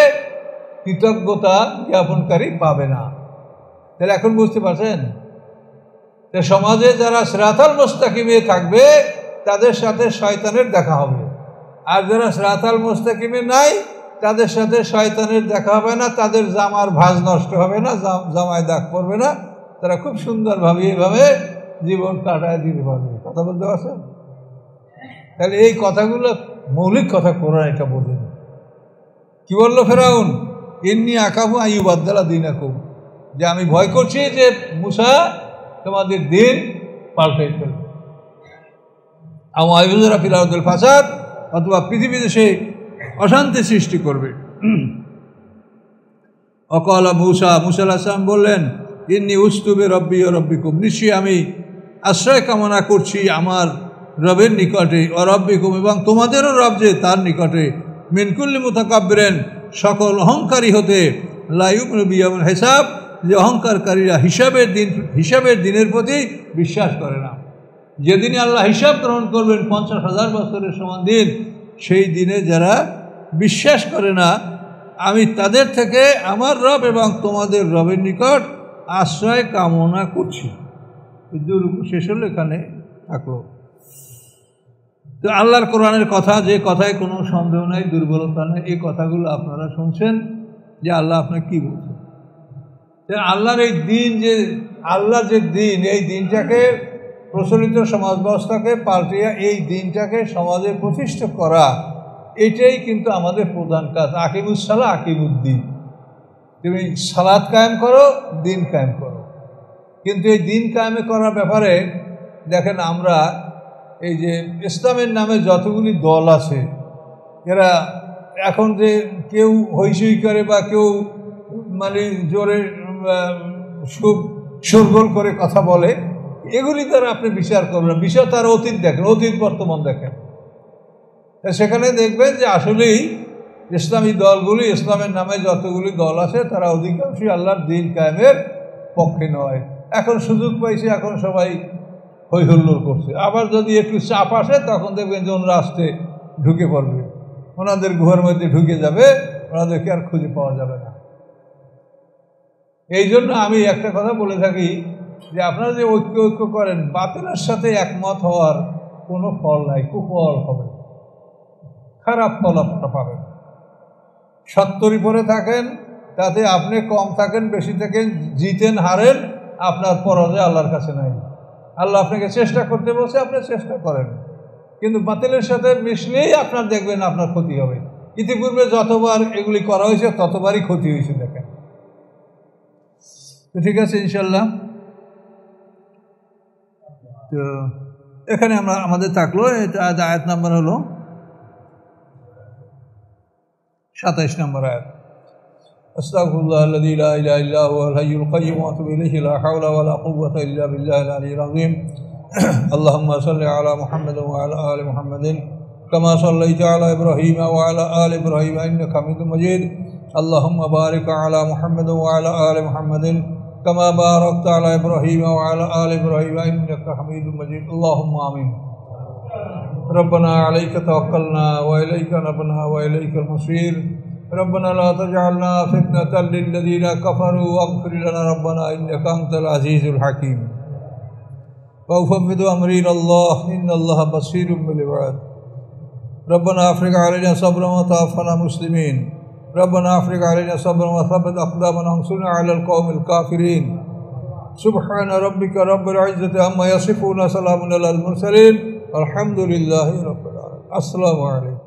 কৃতজ্ঞতা জ্ঞাপনকারী পাবে না। তাহলে এখন বুঝতে পারছেন যে সমাজে যারা সিরাতাল মুস্তাকিমে থাকবে তাদের সাথে শয়তানের দেখা হবে, আর যারা সিরাতাল মুস্তাকিমে নাই তাদের সাথে শয়তানের দেখা হবে না, তাদের জামার ভাঁজ নষ্ট হবে না, জামায় দাগ পড়বে না, তারা খুব সুন্দরভাবে এইভাবে জীবন কাটায় দিতে পারবে। কথা বলতে পারছেন? তাহলে এই কথাগুলো মৌলিক কথা, কোরআন এটা বোঝেন। কি বললো ফেরাউন? ইন্নী আকাফু আইয়ু বাদ্দালা দীনাকুম, যে আমি ভয় করছি যে মুসা তোমাদের দিন পাল্টাই ফেলবে। আইয়ুজরা ফিল আরদিল ফাসাদ, অথবা পৃথিবীতে সে অশান্তি সৃষ্টি করবে। অকালা মুসা আলাইহিস সালাম বললেন, ইন্নী উস্তুবে রব্বি ও রব্বিকুম, নিশ্চয়ই আমি আশ্রয় কামনা করছি আমার রবের নিকটে, ও রব্বিকুম এবং তোমাদেরও রব যে তার নিকটে, মিন কুল্লি মুতাকাব্বিরিন সকল অহংকারী হতে, লা ইউমিনু বিয়াউমিল হিসাব যে অহংকারকারীরা হিসাবের দিনের প্রতি বিশ্বাস করে না। যেদিনে আল্লাহ হিসাব গ্রহণ করবেন 50,000 বছরের সমান দিন, সেই দিনে যারা বিশ্বাস করে না, আমি তাদের থেকে আমার রব এবং তোমাদের রবের নিকট আশ্রয় কামনা করছি। দুরূহ শেষ হলো, এখানে থাকলো। তো আল্লাহর কোরআনের কথা, যে কথায় কোনো সন্দেহ নেই, দুর্বলতা নেই, এই কথাগুলো আপনারা শুনছেন যে আল্লাহ আপনাকে কী বলছেন। আল্লাহর এই দিন, যে আল্লাহর যে দিন, এই দিনটাকে প্রচলিত সমাজ ব্যবস্থাকে পাল্টিয়ে এই দিনটাকে সমাজে প্রতিষ্ঠা করা, এটাই কিন্তু আমাদের প্রধান কাজ। আকিমুসসালাহ আকিমুদ্দিন, তুমি সালাত কায়েম করো, দিন কায়েম করো। কিন্তু এই দিন কায়েম করার ব্যাপারে দেখেন, আমরা এই যে ইসলামের নামে যতগুলি দল আছে, এরা এখন যে কেউ হইচই করে বা কেউ মানে জোরে শোরগোল করে কথা বলে, এগুলি দ্বারা আপনি বিচার করবেন। বিষয় তার অতীত দেখেন, অতীত বর্তমান দেখেন, সেখানে দেখবেন যে আসলেই ইসলামী দলগুলি, ইসলামের নামে যতগুলি দল আছে, তারা অধিকাংশই আল্লাহর দিন কায়েমের পক্ষে নয়। এখন সুযোগ পাইছে, এখন সবাই হই হুল্লোড় করছে। আবার যদি একটু চাপ আসে, তখন দেখবেন যে ওনারা আসতে ঢুকে পড়বে, ওনাদের গুহার মধ্যে ঢুকে যাবে, ওনাদেরকে আর খুঁজে পাওয়া যাবে না। এই জন্য আমি একটা কথা বলে থাকি যে আপনারা যে ঐক্য করেন, বাতিলের সাথে একমত হওয়ার কোনো ফল নাই, কুফল হবে, খারাপ ফল আপনারা পাবেন। সত্তরই পরে থাকেন, তাতে আপনি কম থাকেন বেশি থাকেন, জিতেন হারেন, আপনার পরাজয় আল্লাহর কাছে নাই। আল্লাহ আপনাকে চেষ্টা করতে বলছে, আপনি চেষ্টা করেন, কিন্তু বাতিলের সাথে মিশলেই আপনার দেখবেন আপনার ক্ষতি হবে। ইতিপূর্বে যতবার এগুলি করা হয়েছে, ততবারই ক্ষতি হয়েছে, দেখেন। তো ঠিক আছে, ইনশাল্লাহ। তো এখানে আমাদের থাকলো, এটা আয়াত নাম্বার হলো 27 নম্বর আয়াত। আস্তাগফিরুল্লাহাল্লাযী লা ইলাহা ইল্লা হুয়াল হাইয়ুল কাইয়্যুম ওয়া আতুবু ইলাইহি লা হাওলা ওয়া লা কুওয়াতা ইল্লা বিল্লাহিল আলিয়্যিল আযীম। আল্লাহুম্মা সাল্লি আলা মুহাম্মাদিন ওয়া আলা আলি মুহাম্মাদিন কামা সাল্লাইতা আলা ইব্রাহিম ওয়া আলা আলি ইব্রাহিম ইন্নাকা হামিদুম মাজিদ। আল্লাহুম্মা বারিক আলা মুহাম্মাদিন ওয়া আলা আলি মুহাম্মাদিন কামা বারাকতা আলা ইব্রাহিম ওয়া আলা আলি ইব্রাহিম ইন্নাকা হামিদুম মাজিদ। আল্লাহুম্মা আমিন। ربنا عليك توكلنا وإليك نبنا وإليك المصير. ربنا لا تجعلنا فتنة للذين كفروا واغفر لنا ربنا إنك أنت العزيز الحكيم. وأفوض أمري إلى الله إن الله بصير بالعباد. ربنا أفرغ علينا صبرا وتوفنا مسلمين. ربنا أفرغ علينا صبرا وثبت أقدامنا وانصرنا على القوم الكافرين. سبحان ربك رب العزة عما يصفون، سلام على المرسلين، الحمد لله رب العالمين. السلام عليكم.